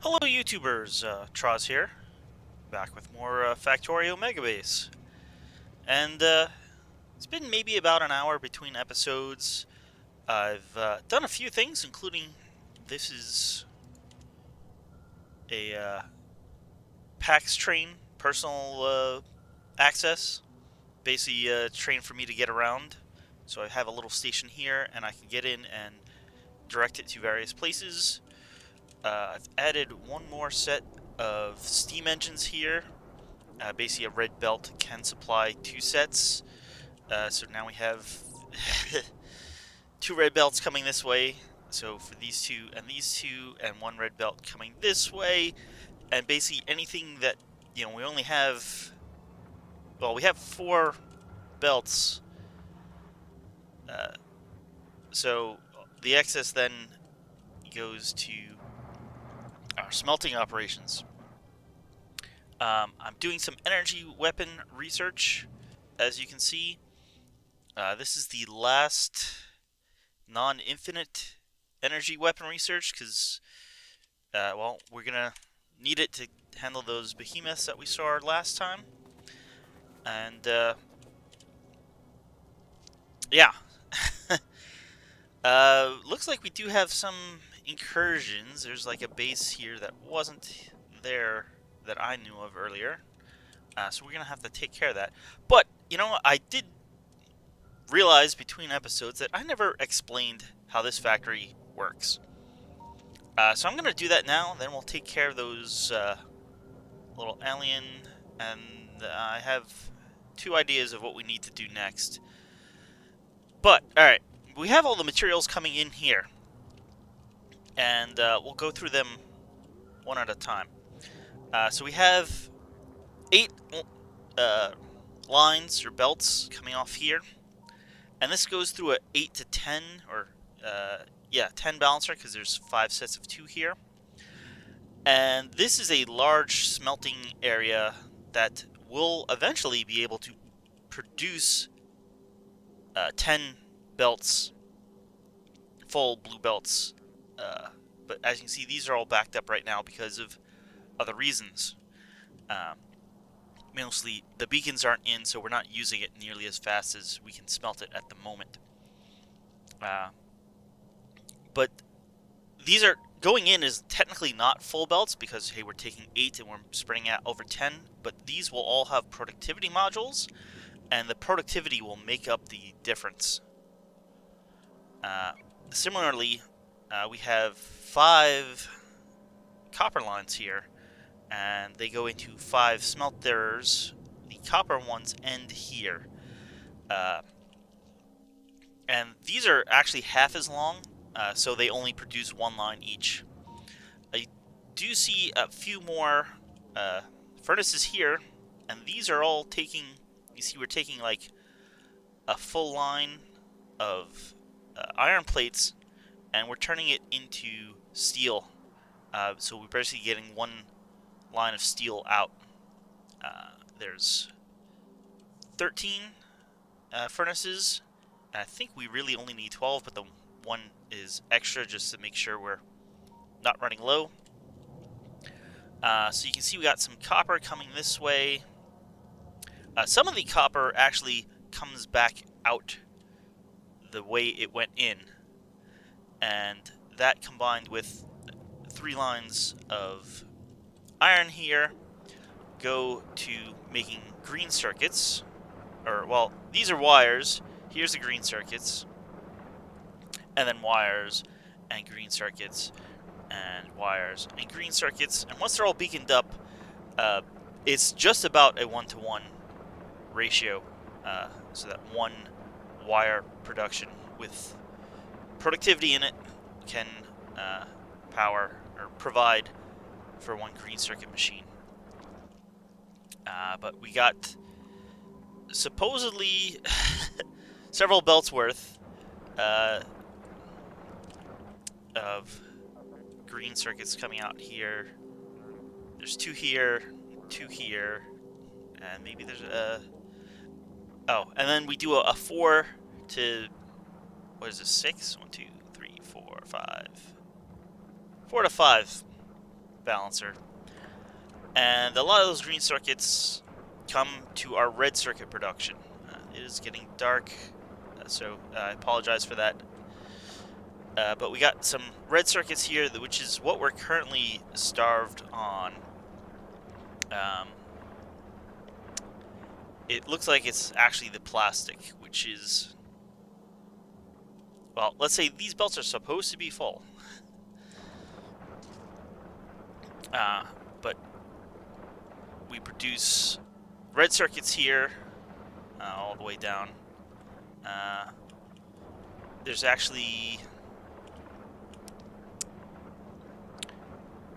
Hello YouTubers, Troz here, back with more Factorio Megabase. And it's been maybe about an hour between episodes. I've done a few things, including this is a PAX train, personal access, basically a train for me to get around. So I have a little station here, and I can get in and direct it to various places. I've added one more set of steam engines here. Basically, a red belt can supply two sets. So now we have two red belts coming this way. So for these two, and one red belt coming this way. And basically anything that, we only have, well, we have four belts. Uh, so the excess then goes to our smelting operations. I'm doing some energy weapon research, as you can see. This is the last non-infinite energy weapon research because, well, we're gonna need it to handle those behemoths that we saw last time. And, yeah. Looks like we do have some incursions. There's like a base here that wasn't there that I knew of earlier. So we're gonna have to take care of that. But, I did realize between episodes that I never explained how this factory works. So I'm going to do that now, then we'll take care of those little alien, and I have two ideas of what we need to do next. But, alright, we have all the materials coming in here, and we'll go through them one at a time. So we have 8 lines or belts coming off here, and this goes through a 8 to 10, or 10 balancer, because there's 5 sets of 2 here. And this is a large smelting area that will eventually be able to produce 10 belts, full blue belts. But as you can see, these are all backed up right now because of other reasons. Mostly the beacons aren't in, so we're not using it nearly as fast as we can smelt it at the moment. But these are going in is technically not full belts because, hey, we're taking 8 and we're spreading out over 10, but these will all have productivity modules, and the productivity will make up the difference. Similarly, we have 5 copper lines here, and they go into 5 smelters. The copper ones end here. And these are actually half as long, so they only produce 1 line each. I do see a few more furnaces here, and these are all taking, you see we're taking like a full line of iron plates, and we're turning it into steel. So we're basically getting 1 line of steel out. There's 13 furnaces. I think we really only need 12, but the one is extra just to make sure we're not running low. So you can see we got some copper coming this way. Some of the copper actually comes back out the way it went in. And that combined with 3 lines of iron here go to making green circuits. Or, well, these are wires. Here's the green circuits. And then wires and green circuits and wires and green circuits. And once they're all beaconed up, it's just about a 1-to-1 ratio. So that 1 wire production with productivity in it can power or provide for 1 green circuit machine. But we got supposedly several belts worth of green circuits coming out here. There's 2 here, 2 here, and maybe there's a... Oh, and then we do a 4 to... What is this, 6? 1, 2, 3, 4, 5. 4 to 5 balancer. And a lot of those green circuits come to our red circuit production. It is getting dark, so I apologize for that. But we got some red circuits here, which is what we're currently starved on. It looks like it's actually the plastic, which is... Well, let's say these belts are supposed to be full. But we produce red circuits here, all the way down. There's actually...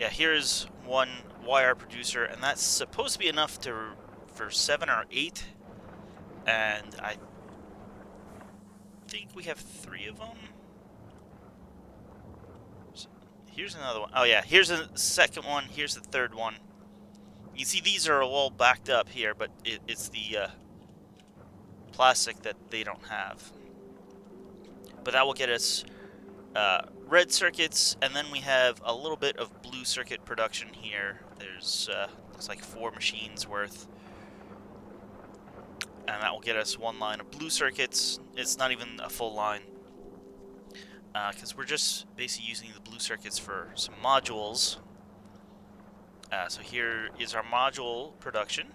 Yeah, here's one wire producer, and that's supposed to be enough for 7 or 8. And I think we have 3 of them. So here's another one. Oh yeah, here's the second one. Here's the third one. You see these are all backed up here, but it's the plastic that they don't have. But that will get us red circuits, and then we have a little bit of blue circuit production here. There's looks like 4 machines worth. And that will get us 1 line of blue circuits. It's not even a full line, because we're just basically using the blue circuits for some modules. So here is our module production.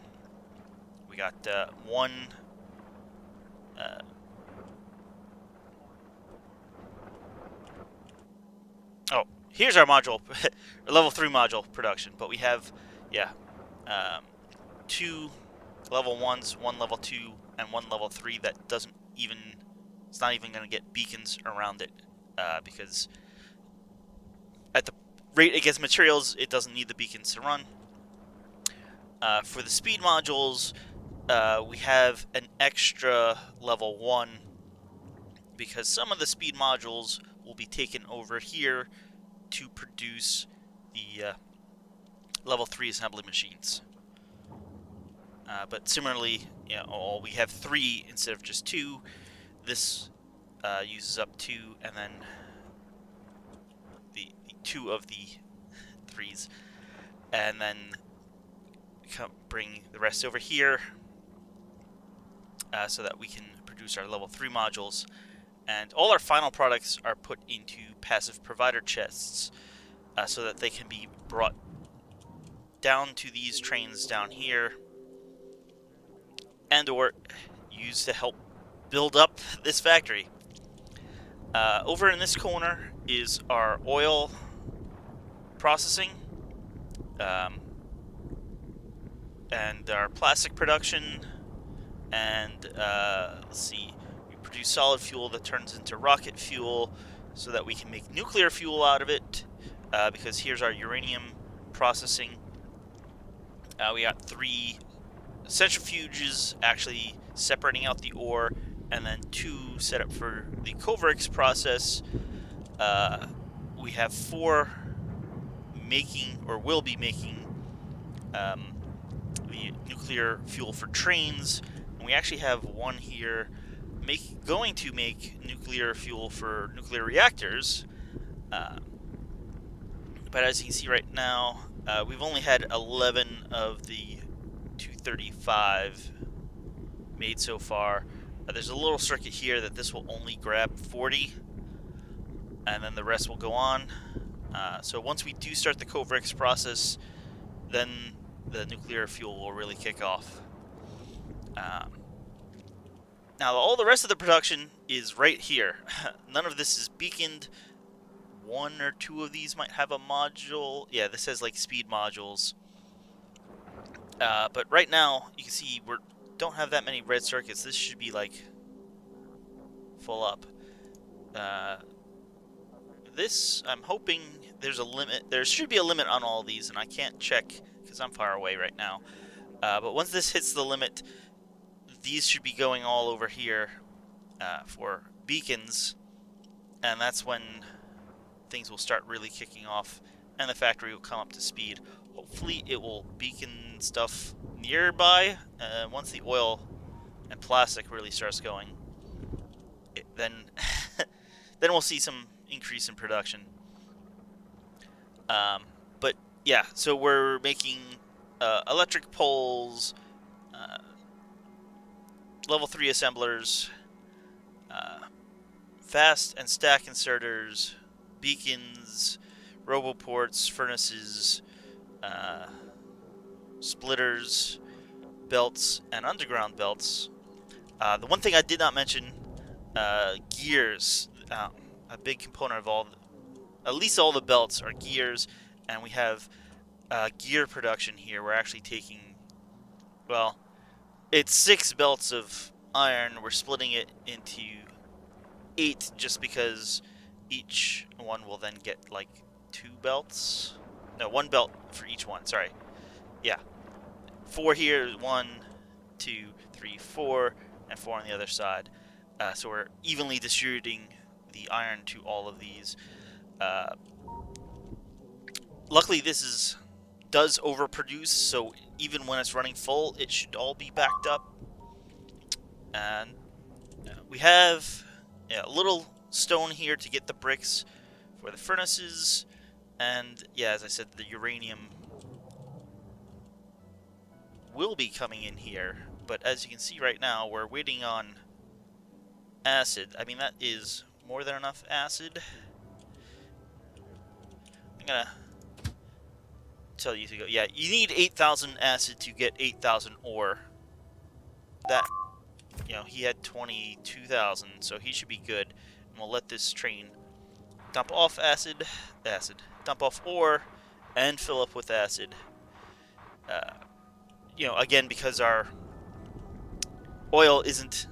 We got one... oh, here's our module, level 3 module production. But we have, yeah, 2 level 1s, 1 level 2, and 1 level 3 that doesn't even... It's not even going to get beacons around it, because at the rate it gets materials, it doesn't need the beacons to run. For the speed modules, we have an extra level 1, because some of the speed modules will be taken over here to produce the level 3 assembly machines. But similarly, you know, we have 3 instead of just 2. This uses up 2, and then the 2 of the 3s, and then bring the rest over here, so that we can produce our level 3 modules. And all our final products are put into passive provider chests, so that they can be brought down to these trains down here, and or used to help build up this factory. Over in this corner is our oil processing, and our plastic production, and let's see, we produce solid fuel that turns into rocket fuel so that we can make nuclear fuel out of it, because here's our uranium processing. We got 3 centrifuges actually separating out the ore, and then 2 set up for the Kovrix process. We have 4 making, or will be making, the nuclear fuel for trains, and we actually have 1 here going to make nuclear fuel for nuclear reactors. But as you can see right now, we've only had 11 of the 235 made so far. There's a little circuit here that this will only grab 40, and then the rest will go on. So once we do start the Kovrix process, then the nuclear fuel will really kick off. Now all the rest of the production is right here. None of this is beaconed. 1 or 2 of these might have a module. Yeah, this has like speed modules. But right now, you can see we don't have that many red circuits. This should be like full up. This, I'm hoping there's a limit. There should be a limit on all these, and I can't check because I'm far away right now. But once this hits the limit, these should be going all over here for beacons, and that's when things will start really kicking off, and the factory will come up to speed. Hopefully it will beacon stuff nearby. Once the oil and plastic really starts going, then then we'll see some increase in production. But yeah, so we're making electric poles, uh, level 3 assemblers, uh, fast and stack inserters, beacons, roboports, furnaces, uh, splitters, belts, and underground belts. The one thing I did not mention, gears. A big component of at least all the belts are gears, and we have gear production here. We're actually taking, well, it's 6 belts of iron. We're splitting it into 8 just because each one will then get like 2 belts. No, 1 belt for each one. Sorry. Yeah. 4 here, 1, 2, 3, 4, and 4 on the other side. So we're evenly distributing the iron to all of these. Uh, Luckily, does overproduce, so even when it's running full, it should all be backed up. And we have a little stone here to get the bricks for the furnaces, and yeah, as I said, the uranium will be coming in here. But as you can see right now, we're waiting on acid. I mean, that is more than enough acid. I'm gonna tell you to go. Yeah, you need 8,000 acid to get 8,000 ore. That, he had 22,000, so he should be good. And we'll let this train dump off dump off ore, and fill up with acid. Again, because our oil isn't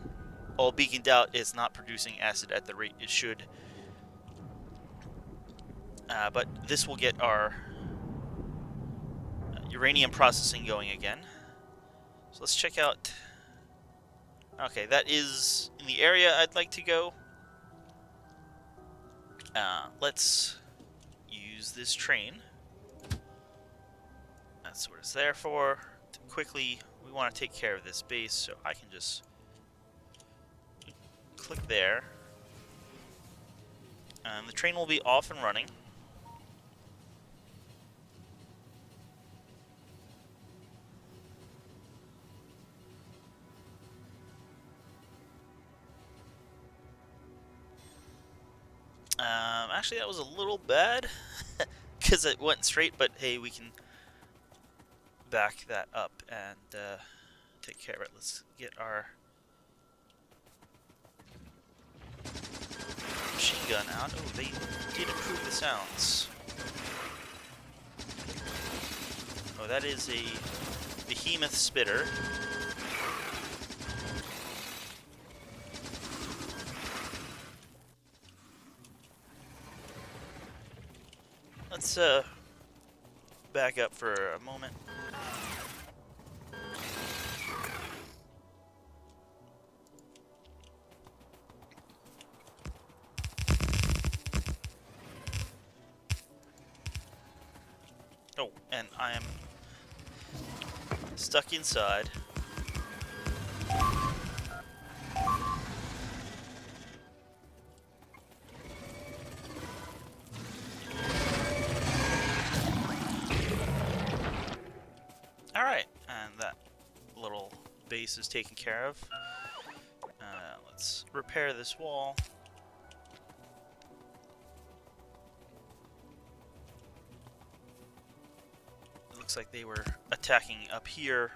all beaconed out, it's not producing acid at the rate it should. But this will get our uranium processing going again. So let's check out. Okay, that is in the area I'd like to go. Let's use this train. That's what it's there for. Quickly, we want to take care of this base, so I can just click there. The train will be off and running. Actually, that was a little bad because it went straight, but hey, we can back that up and take care of it. Let's get our machine gun out. Oh, they did improve the sounds. Oh, that is a behemoth spitter. Let's back up for a moment. Oh, and I am stuck inside. Alright, and that little base is taken care of. Let's repair this wall. It looks like they were attacking up here.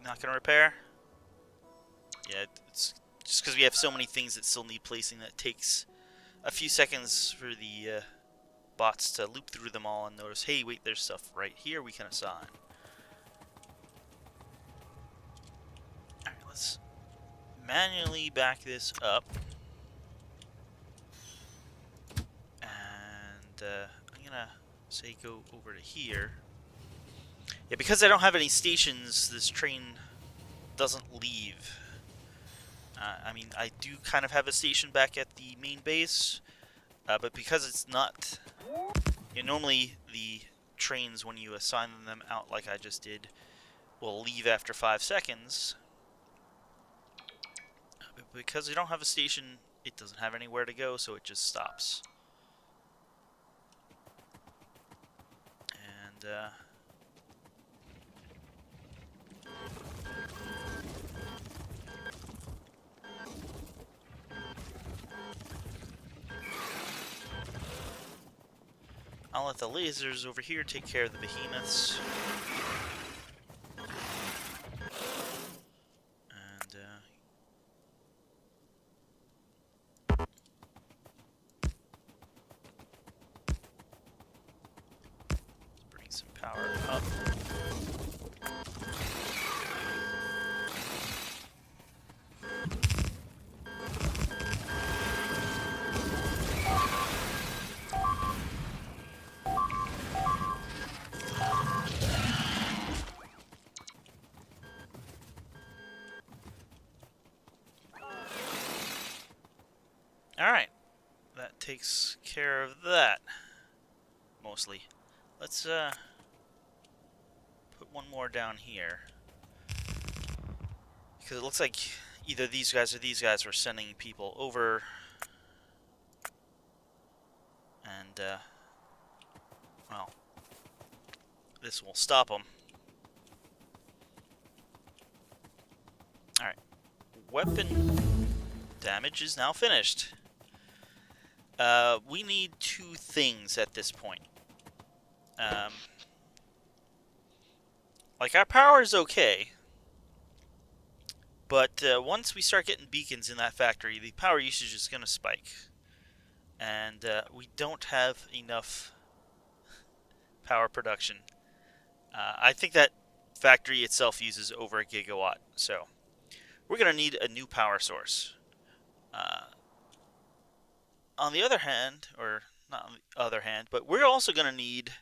Not gonna repair? Yeah, it's just because we have so many things that still need placing that takes a few seconds for the bots to loop through them all and notice, hey, wait, there's stuff right here we can assign. Alright, let's manually back this up. And I'm gonna say go over to here. Yeah, because I don't have any stations, this train doesn't leave. I mean, I do kind of have a station back at the main base, but because it's not... normally the trains, when you assign them out like I just did, will leave after 5 seconds. But because I don't have a station, it doesn't have anywhere to go, so it just stops. I'll let the lasers over here take care of the behemoths. And, let's bring some power up. Alright, that takes care of that, mostly. Let's put one more down here. Because it looks like either these guys or these guys were sending people over. And, well, this will stop them. Alright, weapon damage is now finished. We need two things at this point. Like, our power is okay, but once we start getting beacons in that factory, the power usage is going to spike. And we don't have enough power production. I think that factory itself uses over 1 gigawatt, so we're going to need a new power source. On the other hand, or not on the other hand, but we're also going to need...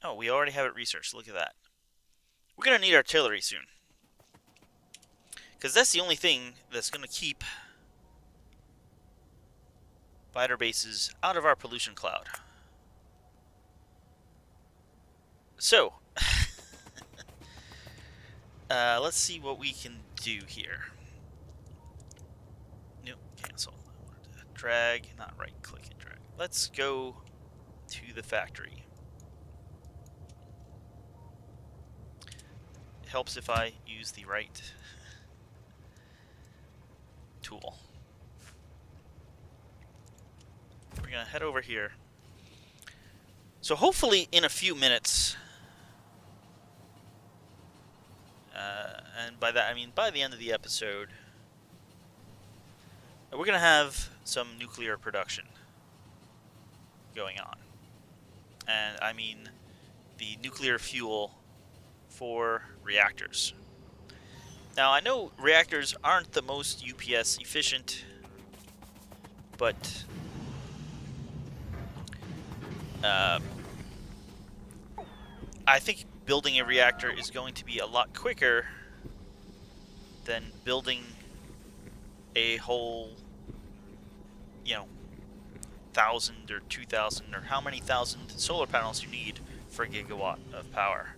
oh, we already have it researched. Look at that. We're going to need artillery soon. Because that's the only thing that's going to keep fighter bases out of our pollution cloud. So, let's see what we can do here. Nope, cancel. I wanted to drag, not right click and drag. Let's go to the factory. It helps if I use the right tool. We're going to head over here. So hopefully in a few minutes, and by that I mean by the end of the episode, we're going to have some nuclear production going on. And I mean the nuclear fuel for reactors. Now I know reactors aren't the most UPS efficient, but I think building a reactor is going to be a lot quicker than building a whole, 1,000 or 2,000 or how many thousand solar panels you need for a gigawatt of power.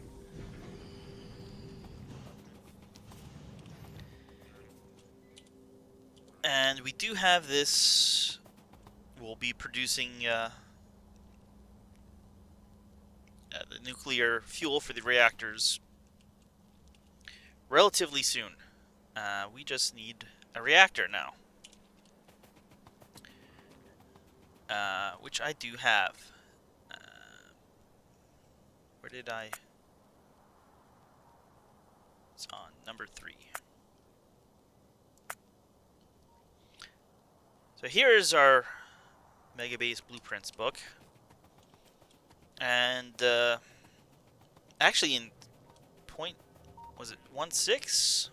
And we do have this. We'll be producing the nuclear fuel for the reactors relatively soon. We just need a reactor now. Which I do have. Where did I... It's on number 3. So here is our Megabase Blueprints book. And actually in point, was it 1.6?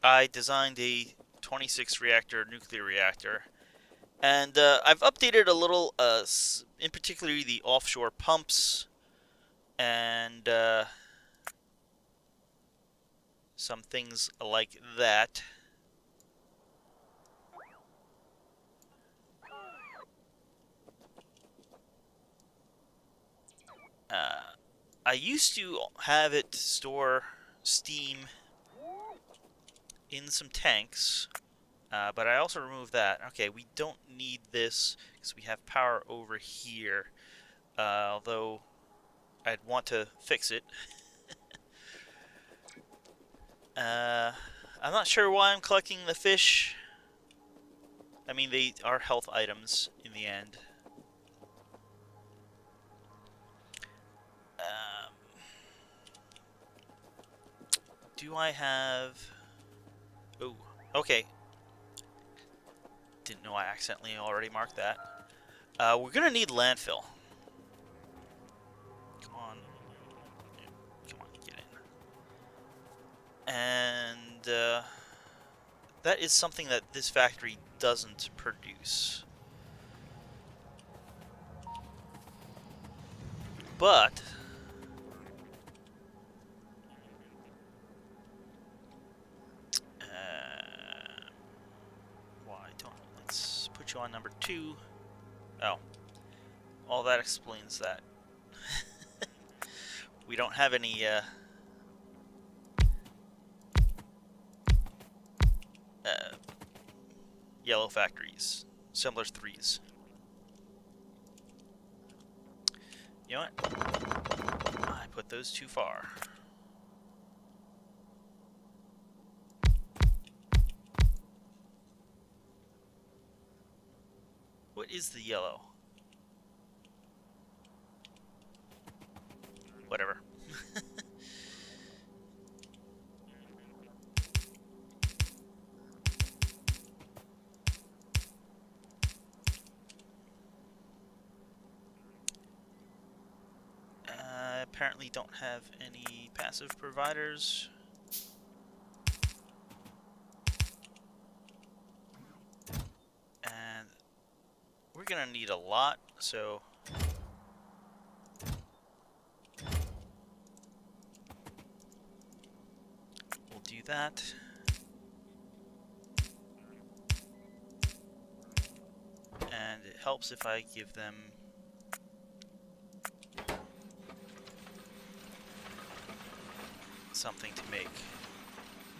I designed a 26 reactor nuclear reactor, and I've updated a little, in particular the offshore pumps and some things like that. I used to have it store steam in some tanks, But I also removed that. Okay, we don't need this because we have power over here. Although I'd want to fix it. I'm not sure why I'm collecting the fish. I mean, they are health items in the end. Um, do I have... Oh, okay. Didn't know I accidentally already marked that. We're gonna need landfill. Come on. Come on, get in. And that is something that this factory doesn't produce. But why don't let's put you on number 2. Oh, all that explains that. We don't have any yellow factories, Semblers 3s. You know what? I put those too far. What is the yellow? Whatever. Apparently don't have any passive providers. And we're gonna need a lot, so we'll do that. And it helps if I give them something to make.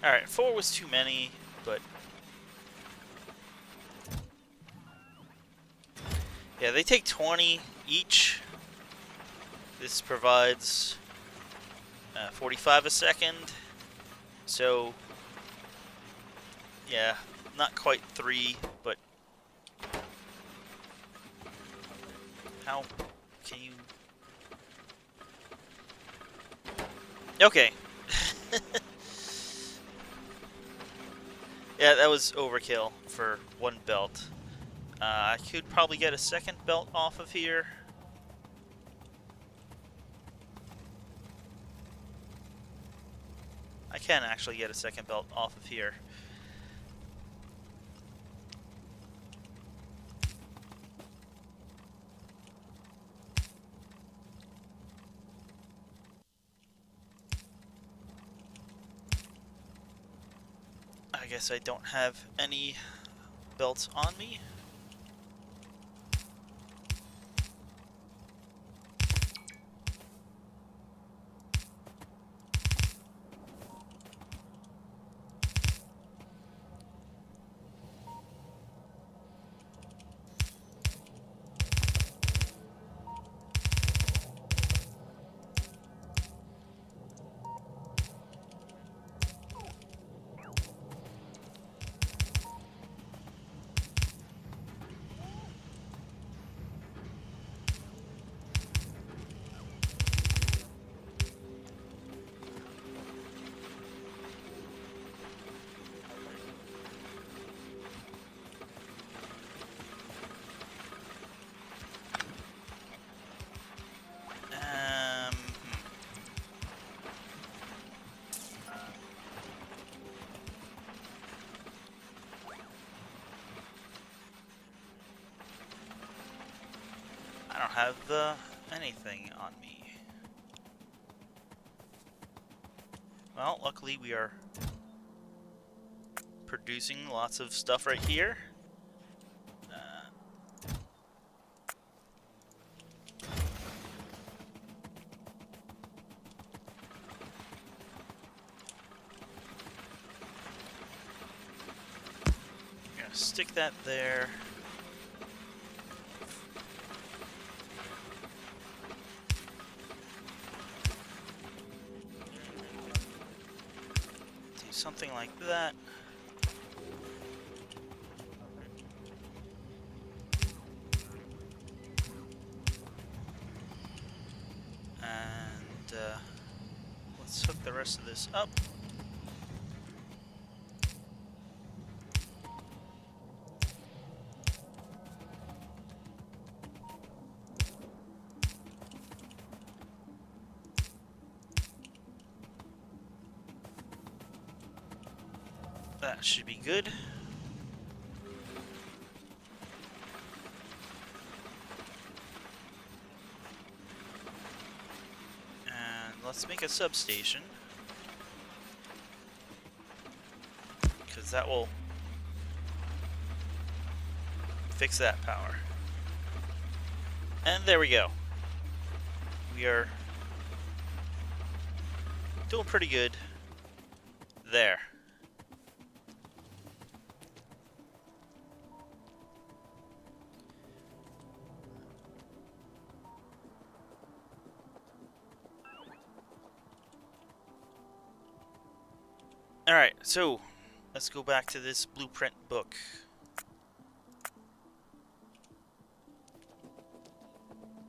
Alright, 4 was too many, but yeah, they take 20 each. This provides 45 a second. So, yeah, not quite 3, but how can you... Okay. Yeah, that was overkill for one belt. I could probably get a second belt off of here. I can actually get a second belt off of here. I guess I don't have any belts on me. I don't have anything on me. Well, luckily we are producing lots of stuff right here. Stick that there. Do something like that. And let's hook the rest of this up. That should be good. And let's make a substation, because that will fix that power. And there we go. We are doing pretty good there. Alright, so let's go back to this blueprint book.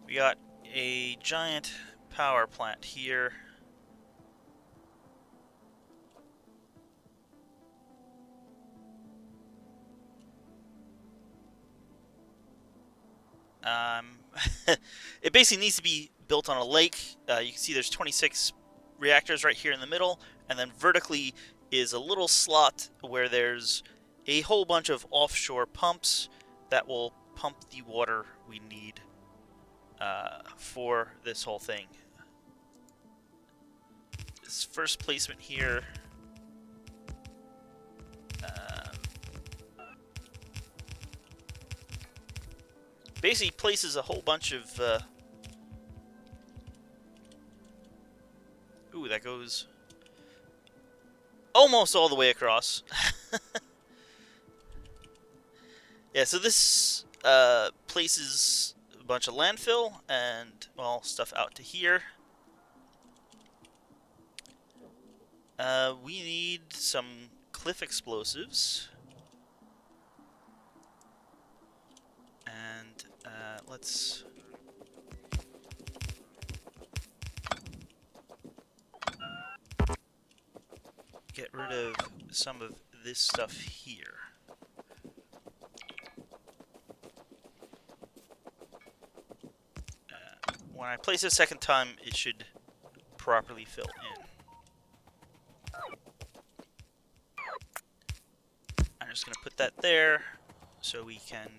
We got a giant power plant here. It basically needs to be built on a lake. You can see there's 26 reactors right here in the middle, and then vertically is a little slot where there's a whole bunch of offshore pumps that will pump the water we need for this whole thing. This first placement here, basically places a whole bunch of ooh, that goes almost all the way across. Yeah, so this places a bunch of landfill and, well, stuff out to here. We need some cliff explosives. And let's get rid of some of this stuff here. When I place it a second time, it should properly fill in. I'm just going to put that there so we can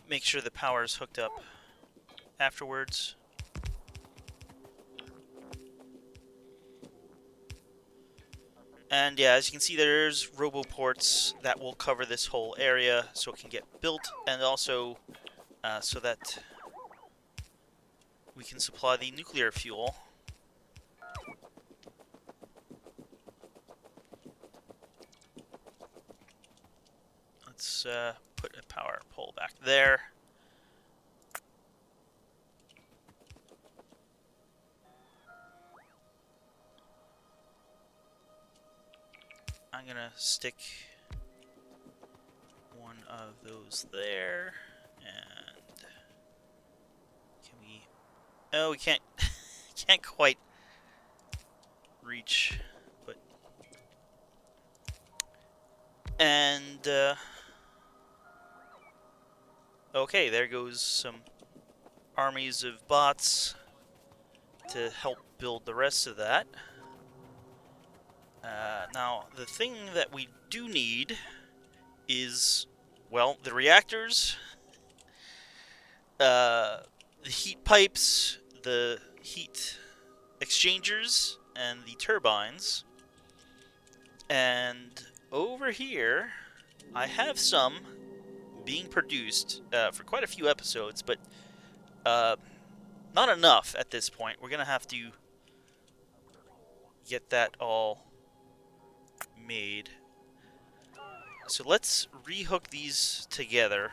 make sure the power is hooked up afterwards. And yeah, as you can see, there's roboports that will cover this whole area so it can get built, and also so that we can supply the nuclear fuel. Let's put a power pole back there. I'm gonna stick one of those there, and can we? Oh, we can't. Can't quite reach, but and okay, there goes some armies of bots to help build the rest of that. Now, the thing that we do need is, well, the reactors, the heat pipes, the heat exchangers, and the turbines. And over here, I have some being produced for quite a few episodes, but not enough at this point. We're going to have to get that all made. So let's rehook these together.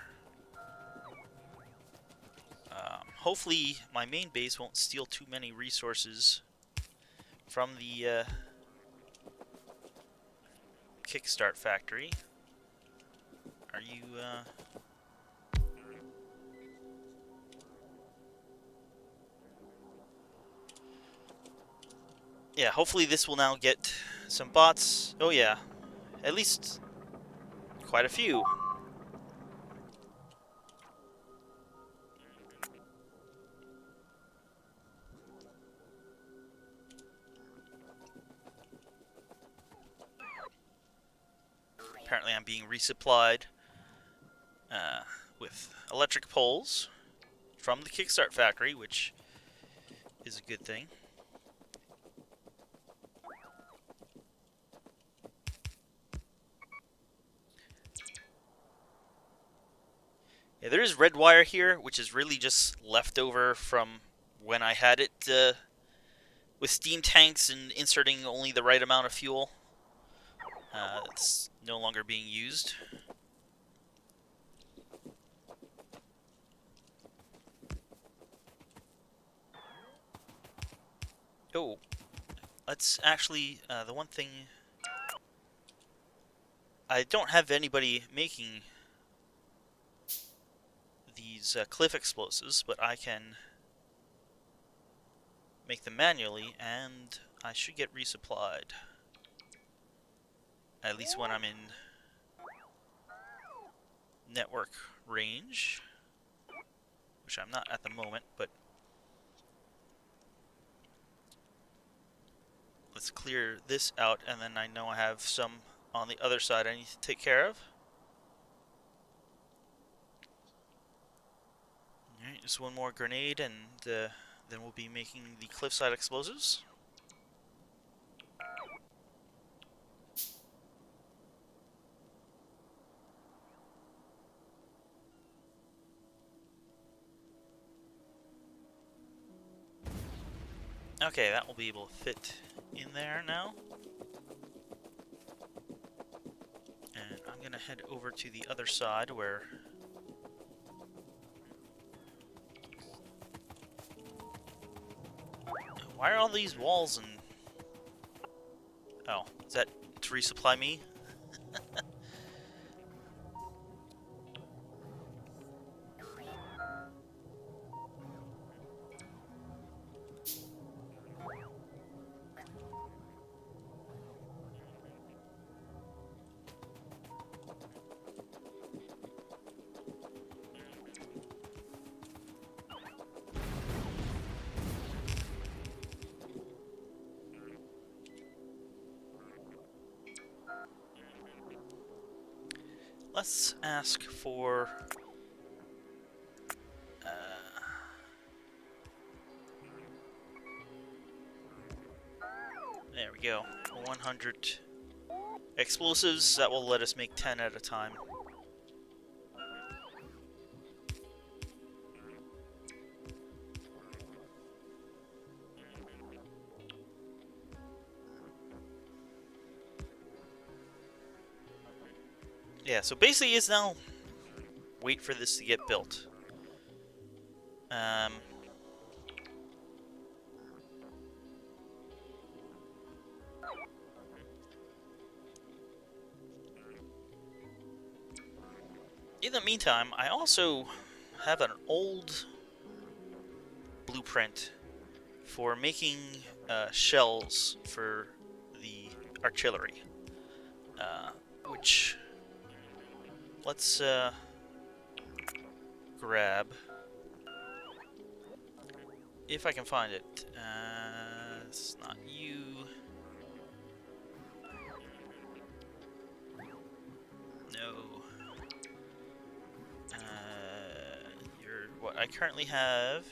Hopefully my main base won't steal too many resources from the kickstart factory. Are you yeah, hopefully this will now get some bots. Oh yeah, at least quite a few. Apparently I'm being resupplied with electric poles from the kickstart factory, which is a good thing. Yeah, there is red wire here, which is really just leftover from when I had it with steam tanks and inserting only the right amount of fuel. It's no longer being used. Oh, let's actually, the one thing, I don't have anybody making these cliff explosives, but I can make them manually, and I should get resupplied. At least when I'm in network range, which I'm not at the moment, but let's clear this out, and then I know I have some on the other side I need to take care of. Alright, just one more grenade, and then we'll be making the cliffside explosives. Okay, that will be able to fit in there now. And I'm gonna head over to the other side where... Why are all these walls and... Oh, is that to resupply me? Let's ask for... there we go. 100 explosives. That will let us make 10 at a time. Yeah, so basically it's now wait for this to get built. In the meantime, I also have an old blueprint for making shells for the artillery, which let's grab if I can find it. It's not you. No. You're what I currently have.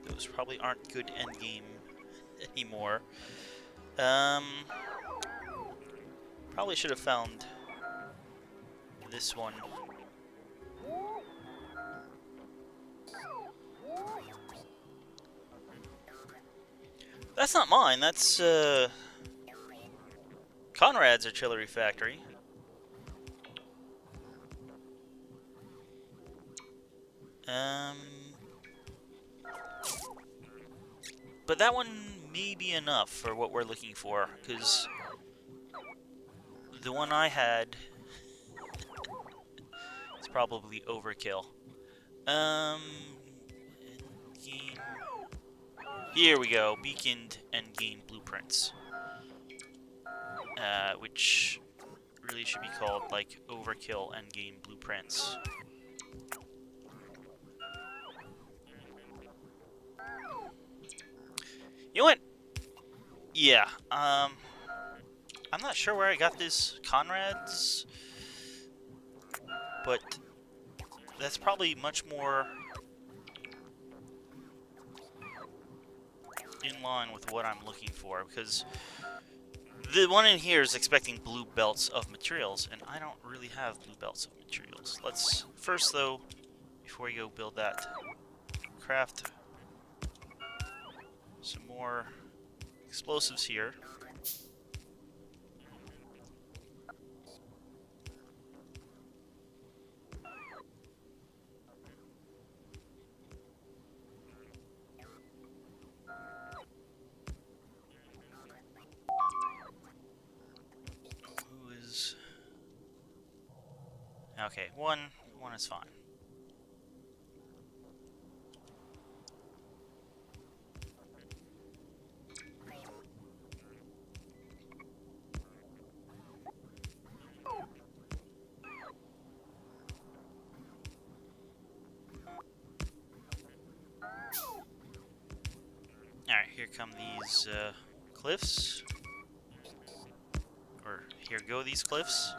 Those probably aren't good endgame anymore. Probably should have found this one. That's not mine. That's Conrad's artillery factory. Um, but that one may be enough for what we're looking for, because the one I had is probably overkill. Endgame. Here we go. Beaconed endgame blueprints, which really should be called like overkill endgame blueprints. You know what? Yeah. I'm not sure where I got this Conrad's, but that's probably much more in line with what I'm looking for, because the one in here is expecting blue belts of materials, and I don't really have blue belts of materials. Let's first, though, before we go build that, craft some more explosives here. Who is... Okay, one is fine. Alright, here come these cliffs. Or here go these cliffs.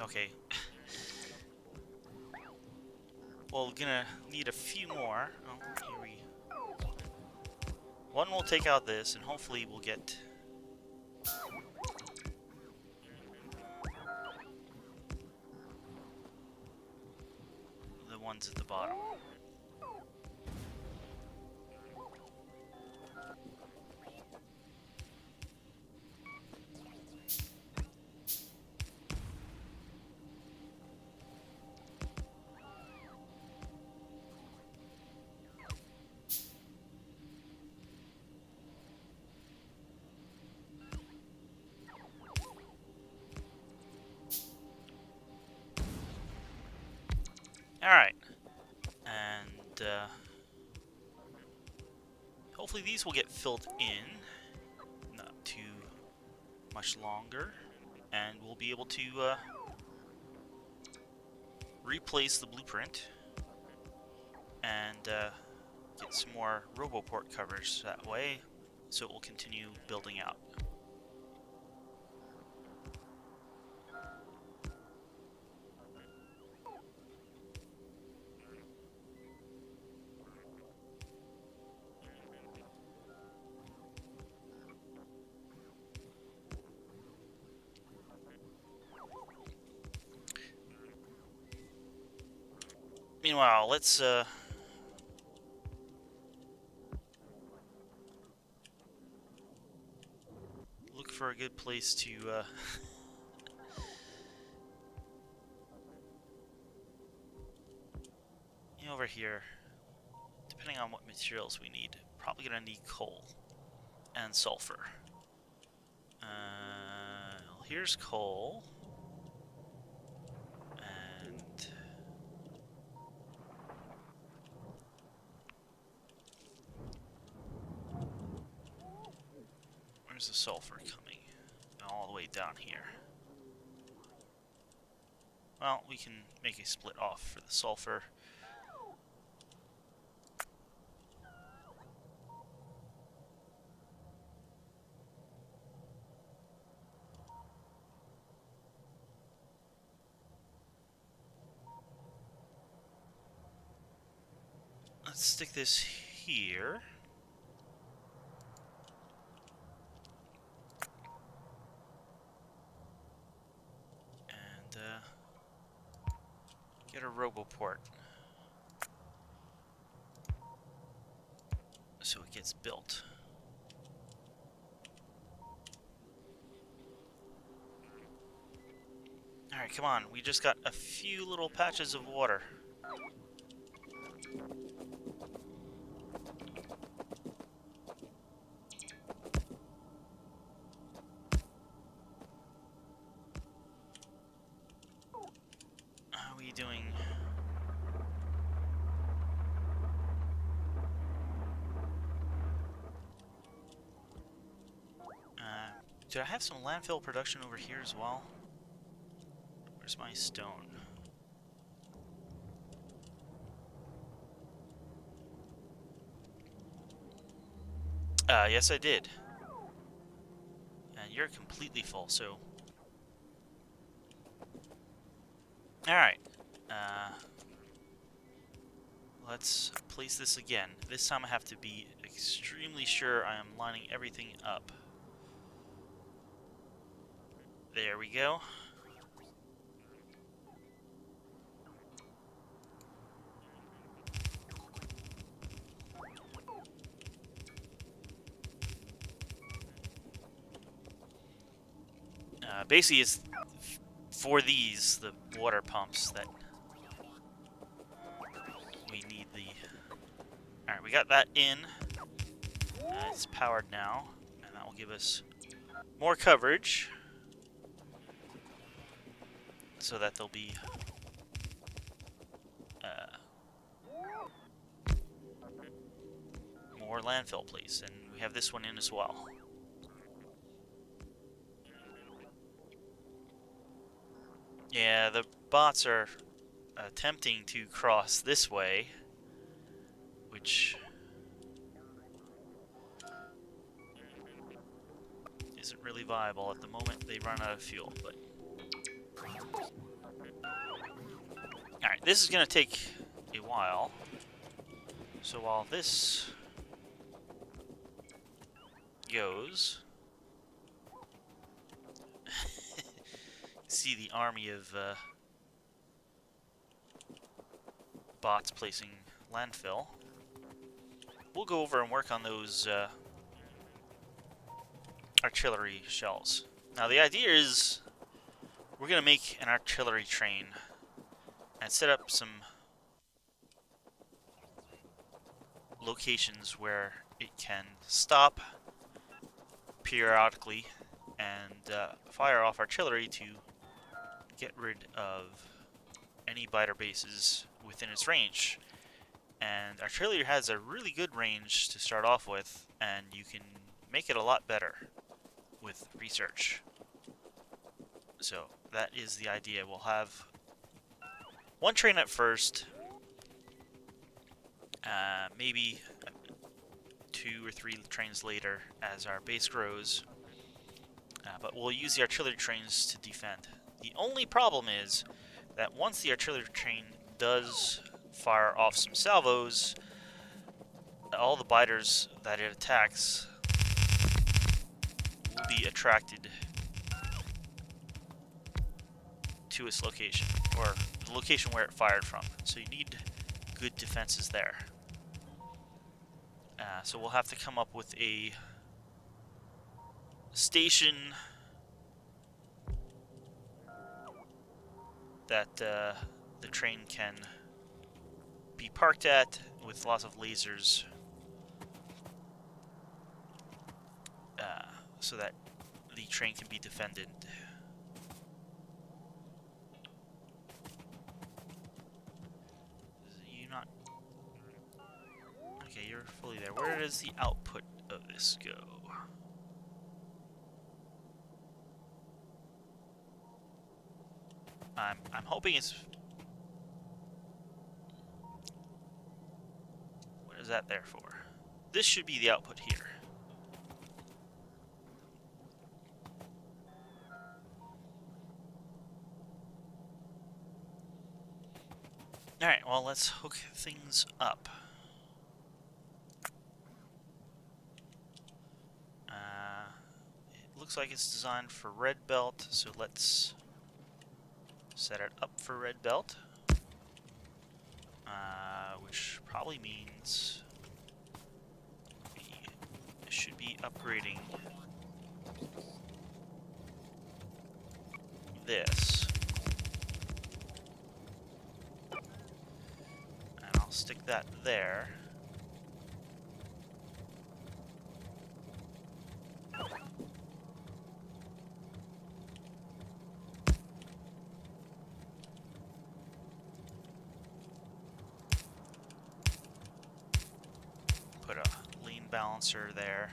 Okay. Well, we're gonna need a few more. Oh, here we... One will take out this, and hopefully we'll get... the ones at the bottom. Alright. And, hopefully these will get filled in. Not too much longer. And we'll be able to, replace the blueprint. And, get some more RoboPort coverage that way. So it will continue building out. Meanwhile, let's look for a good place to over here, depending on what materials we need, probably gonna need coal and sulfur. Well, here's coal. And where's the sulfur coming? all the way down here. Well, we can make a split off for the sulfur. Let's stick this here. And get a roboport so it gets built. Alright, come on. We just got a few little patches of water. How are we doing? Do I have some landfill production over here as well? Where's my stone? Yes I did. And you're completely full, so... Alright. Let's place this again. This time I have to be extremely sure I am lining everything up. There we go. Basically, it's for these, the water pumps, that we need the... Alright, we got that in. It's powered now, and that will give us more coverage, so that there'll be more landfill place, and we have this one in as well. Yeah, the bots are attempting to cross this way, which isn't really viable at the moment. They run out of fuel, but... Alright, this is going to take a while. So while this goes... see the army of bots placing landfill. We'll go over and work on those artillery shells. Now the idea is we're going to make an artillery train and set up some locations where it can stop periodically and fire off artillery to get rid of any biter bases within its range. And artillery has a really good range to start off with, and you can make it a lot better with research. So that is the idea. We'll have one train at first, maybe 2 or 3 trains later as our base grows, but we'll use the artillery trains to defend. The only problem is that once the artillery train does fire off some salvos, all the biters that it attacks will be attracted to its location, or the location where it fired from. So you need good defenses there. So we'll have to come up with a station that the train can be parked at with lots of lasers, so that the train can be defended. You not... Okay, you're fully there. Where does the output of this go? I'm hoping it's... What is that there for? This should be the output here. Alright, well, let's hook things up. It looks like it's designed for red belt, so let's set it up for red belt. Which probably means we should be upgrading this. And I'll stick that there. Put a lean balancer there.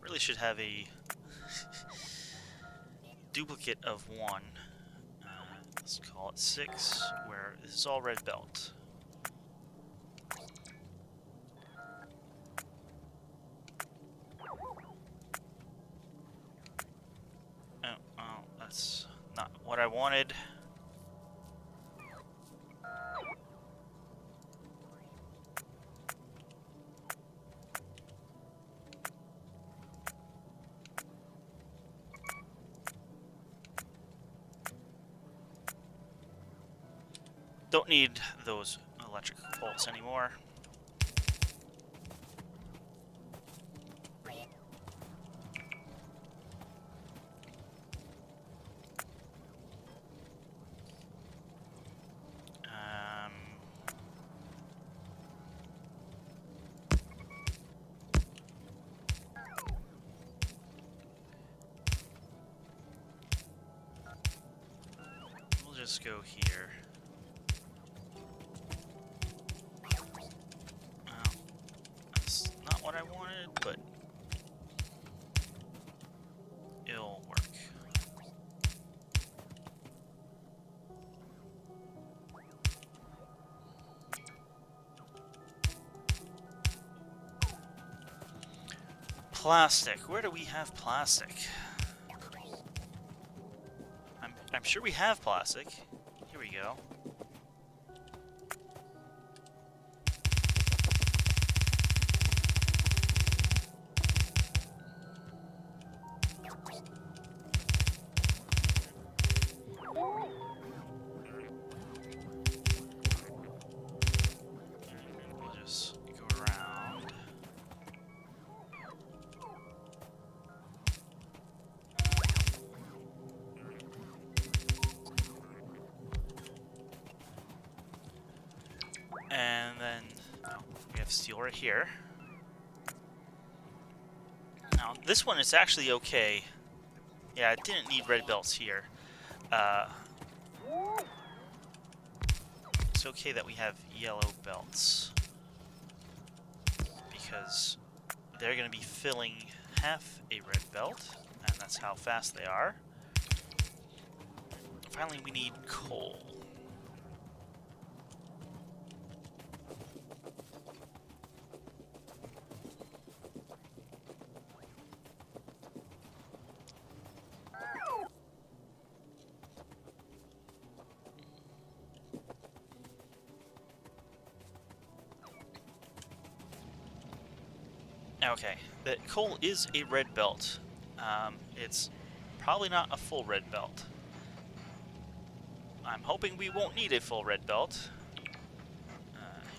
Really should have a duplicate of one. Let's call it 6, where this is all red belt. Oh, well, that's not what I wanted. Don't need those electric bolts anymore. We'll just go here. What I wanted, but it'll work. Plastic. Where do we have plastic? I'm sure we have plastic. Here we go. And then we have steel right here. Now, this one is actually okay. Yeah, it didn't need red belts here. It's okay that we have yellow belts, because they're going to be filling half a red belt, and that's how fast they are. Finally, we need coal. Okay, the coal is a red belt. It's probably not a full red belt. I'm hoping we won't need a full red belt.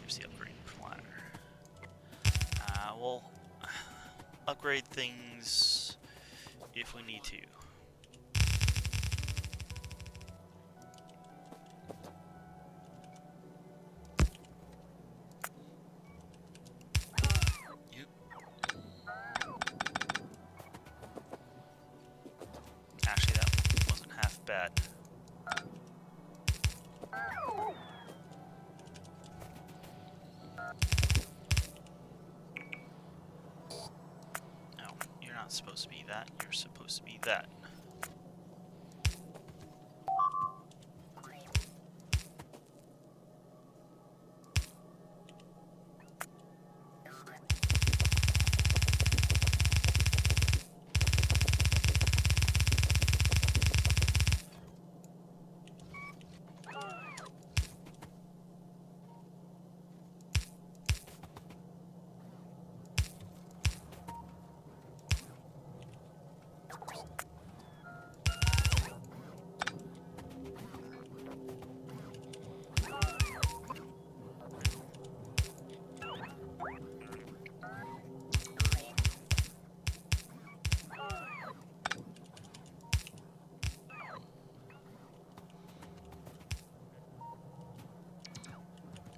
Here's the upgrade planner. We'll upgrade things if we need to. bad. No, you're not supposed to be that. You're supposed to be that.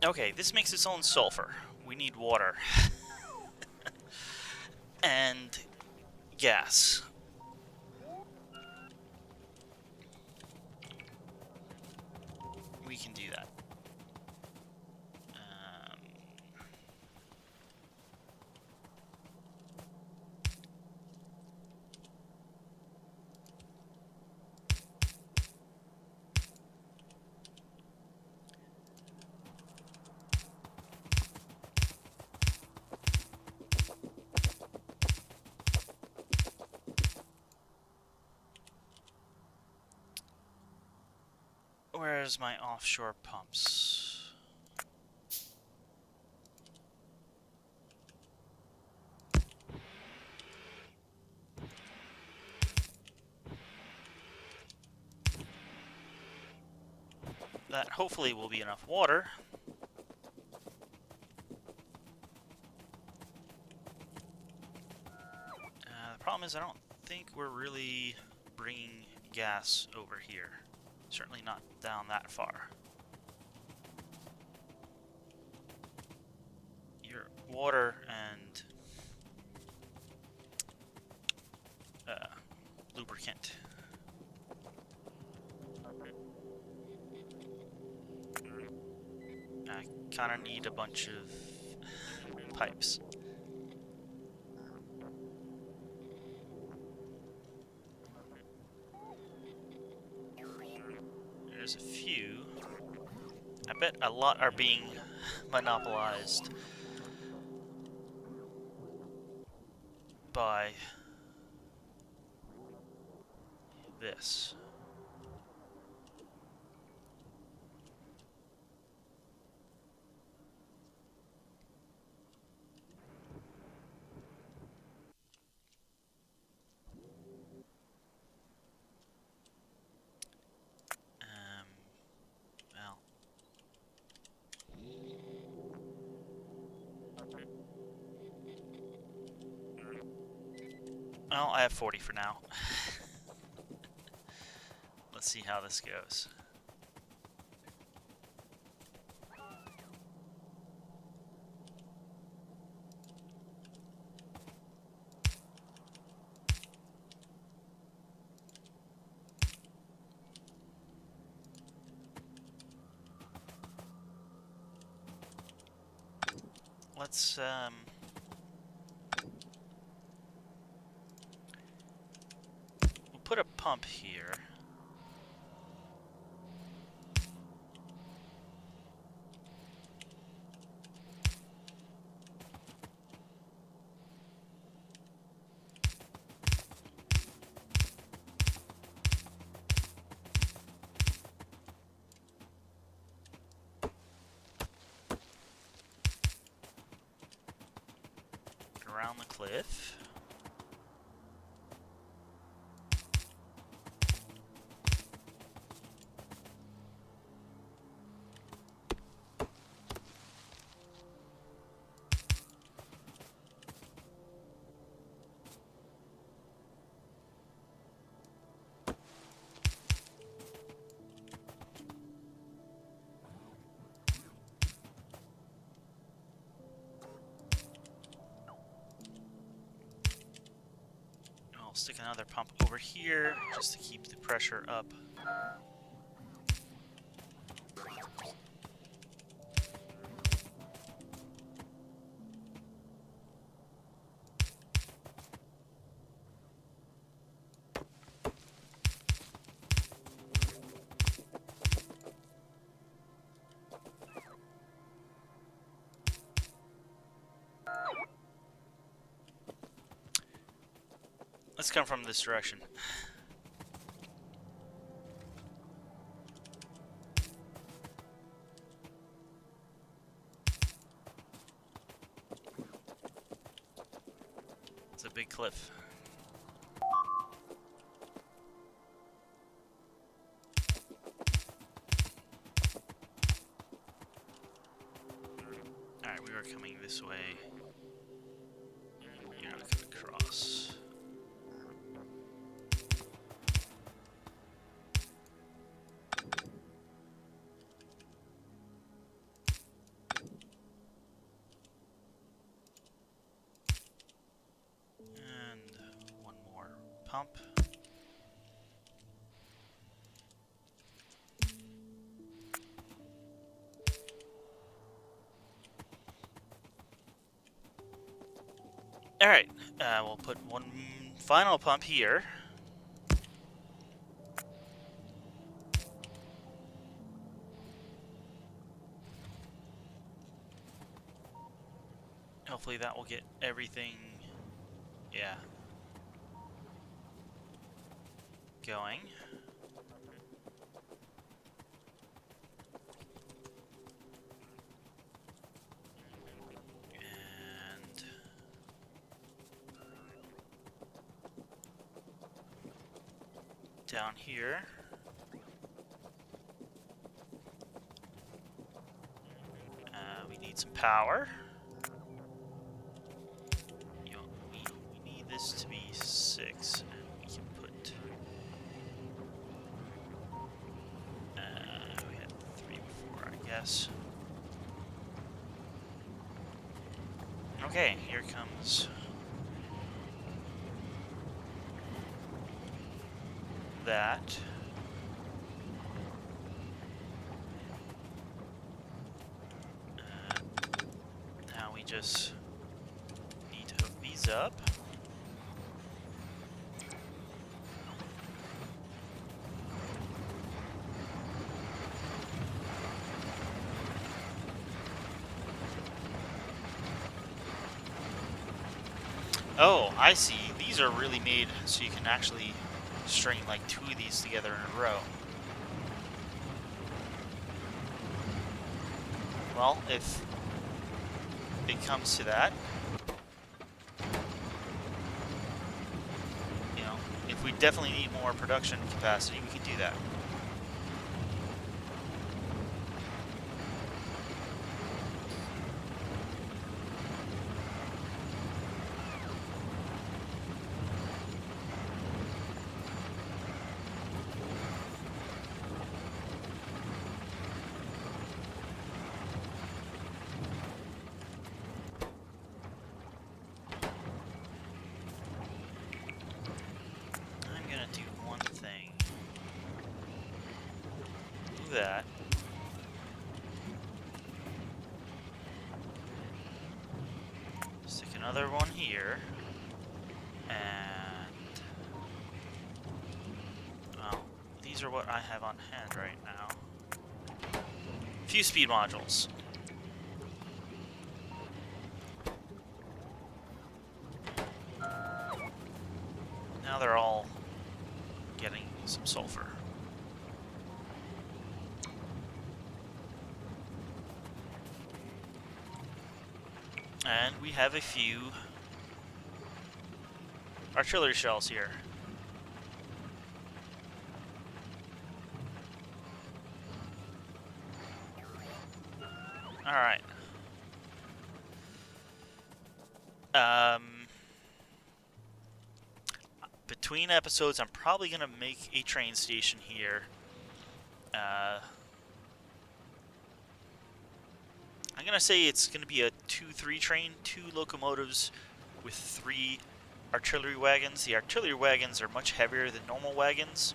Okay, this makes its own sulfur. We need water. And gas. We can do that. Where's my offshore pumps? That hopefully will be enough water. The problem is I don't think we're really bringing gas over here. Certainly not down that far. Your water and lubricant. I kind of need a bunch of pipes. There's a few. I bet a lot are being monopolized by this. Well, I have 40 for now. Let's see how this goes. Let's we'll put a pump here. Around the cliff. We'll stick another pump over here just to keep the pressure up. Let's come from this direction. It's a big cliff. Alright, we were coming this way. You're not coming across. Pump. Alright, we'll put one final pump here. Hopefully that will get everything, yeah, going. And down here. We need some power. We need this to be 6, and we can put. We had 3 before, I guess. Okay, here comes that. Now we just need to hook these up. Oh, I see. These are really made so you can actually string like 2 of these together in a row. Well, if it comes to that, you know, if we definitely need more production capacity, we can do that. That. Stick another one here. And well, these are what I have on hand right now. A few speed modules. Now they're all getting some sulfur. And we have a few artillery shells here. Alright. Between episodes, I'm probably going to make a train station here. I'm going to say it's going to be a 2-3 train, 2 locomotives with 3 artillery wagons. The artillery wagons are much heavier than normal wagons,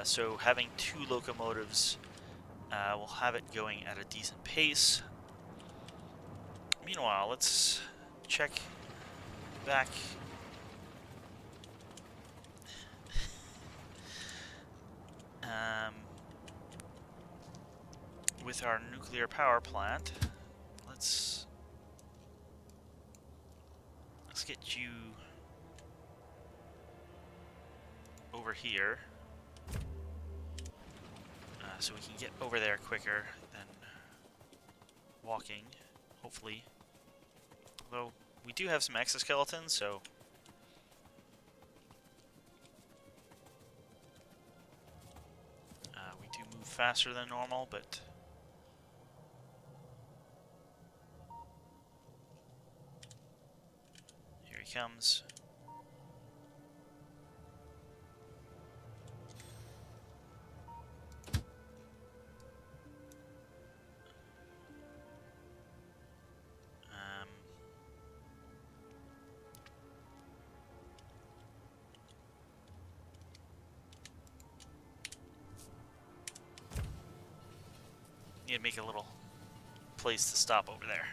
so having 2 locomotives will have it going at a decent pace. Meanwhile, let's check back with our nuclear power plant. Let's get you over here so we can get over there quicker than walking, hopefully. Although we do have some exoskeletons, so we do move faster than normal, but here he comes. Need to make a little place to stop over there.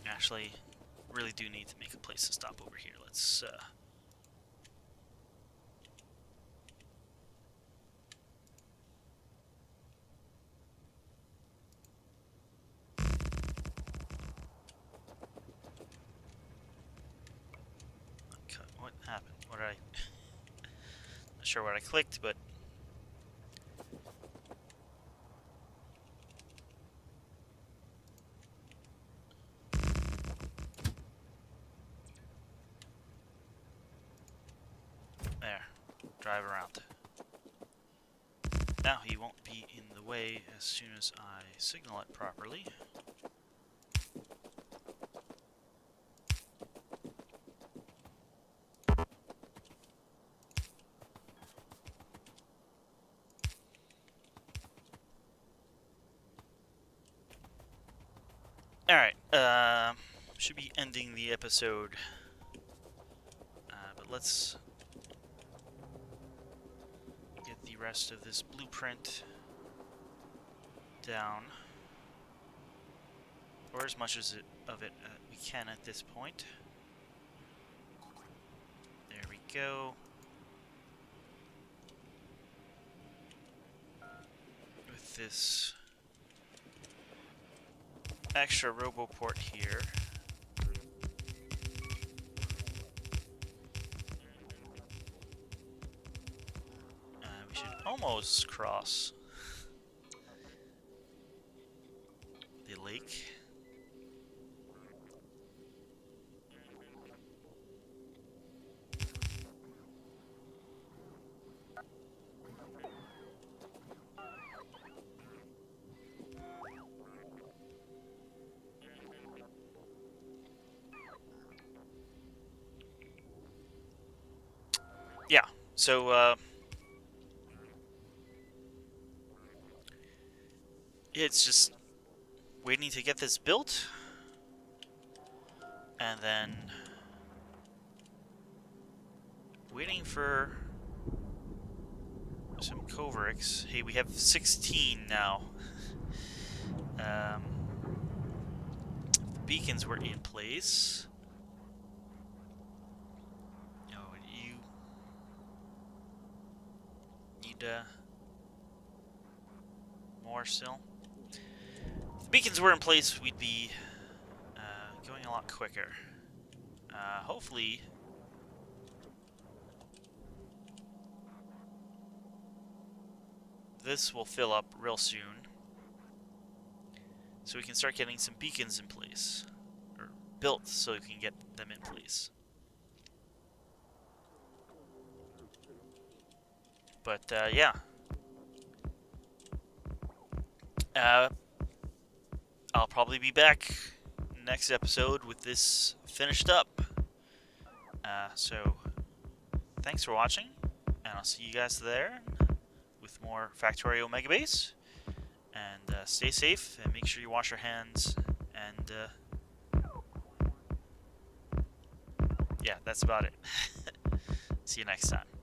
Actually, really do need to make a place to stop over here. Let's what happened? What did I not sure what I clicked, but there. Drive around. Now he won't be in the way as soon as I signal it properly. Alright, should be ending the episode, but let's get the rest of this blueprint down, or as much as of it we can at this point. There we go. With this extra roboport here, we should almost cross the lake. Yeah, so it's just waiting to get this built, and then waiting for some Covericks. Hey, we have 16 now. Beacons were in place. Oh, you need more still. If the beacons were in place, we'd be going a lot quicker. Hopefully this will fill up real soon, so we can start getting some beacons in place, or built so we can get them in place. But yeah, Uh, I'll probably be back next episode with this finished up. So thanks for watching, and I'll see you guys there with more Factorio Megabase. And stay safe, and make sure you wash your hands. And yeah, that's about it. See you next time.